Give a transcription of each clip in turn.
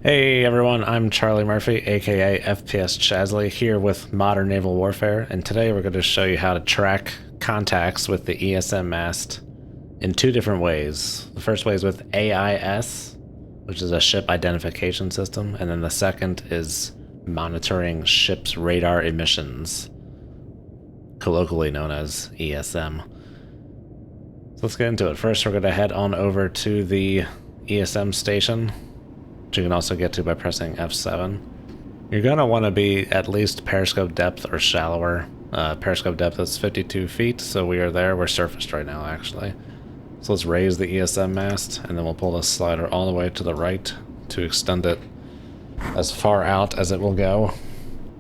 Hey everyone, I'm Charlie Murphy, aka FPS Chasley, here with Modern Naval Warfare, and today we're going to show you how to track contacts with the ESM mast in two different ways. The first way is with AIS, which is a ship identification system, and then the second is monitoring ships' radar emissions, colloquially known as ESM. So let's get into it. First, we're going to head on over to the ESM station, which you can also get to by pressing F7. You're going to want to be at least periscope depth or shallower. Periscope depth is 52 feet, so we are there. We're surfaced right now, actually. So let's raise the ESM mast, and then we'll pull the slider all the way to the right to extend it as far out as it will go.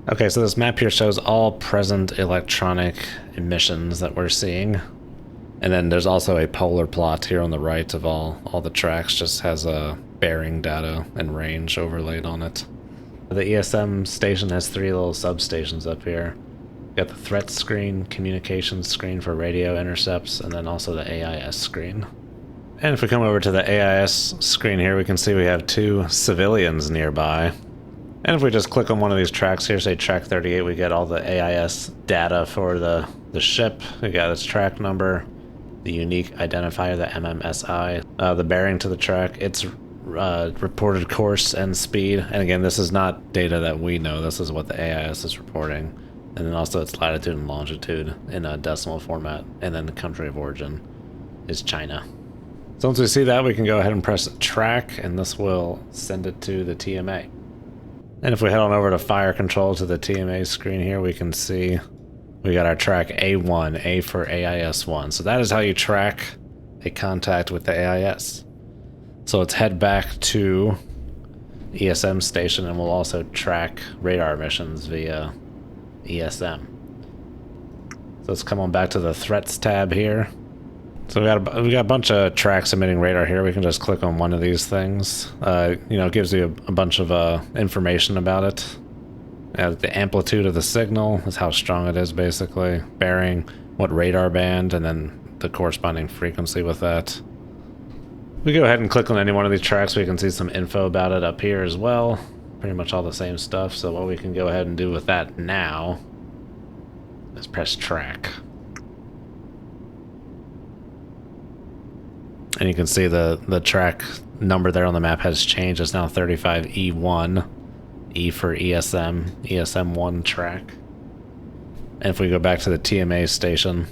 Okay, so this map here shows all present electronic emissions that we're seeing. And then there's also a polar plot here on the right of all the tracks, just has a bearing data and range overlaid on it. The ESM station has three little substations up here. Got the threat screen, communications screen for radio intercepts, and then also the AIS screen. And if we come over to the AIS screen here, we can see we have two civilians nearby. And if we just click on one of these tracks here, say track 38, we get all the AIS data for the ship. We got its track number, the unique identifier, the MMSI, the bearing to the track, its reported course and speed. And again, this is not data that we know. This is what the AIS is reporting. And then also its latitude and longitude in a decimal format. And then the country of origin is China. So once we see that, we can go ahead and press track, and this will send it to the TMA. And if we head on over to fire control to the TMA screen here, we can see we got our track A1, A for AIS1. So that is how you track a contact with the AIS. So let's head back to ESM station, and we'll also track radar emissions via ESM. So let's come on back to the threats tab here. So we got a bunch of tracks emitting radar here. We can just click on one of these things. It gives you a bunch of information about it. The amplitude of the signal is how strong it is, basically. Bearing, what radar band, and then the corresponding frequency with that. We go ahead and click on any one of these tracks. We can see some info about it up here as well. Pretty much all the same stuff. So what we can go ahead and do with that now is press track. And you can see the track number there on the map has changed. It's now 35E1. E for ESM, ESM1 track. And if we go back to the TMA station,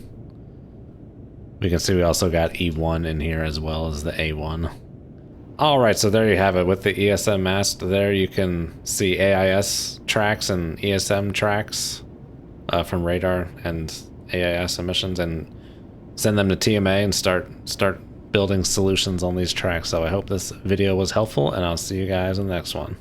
we can see we also got E1 in here as well as the A1. Alright, so there you have it. With the ESM mast there, you can see AIS tracks and ESM tracks from radar and AIS emissions, and send them to TMA and start building solutions on these tracks. So I hope this video was helpful, and I'll see you guys in the next one.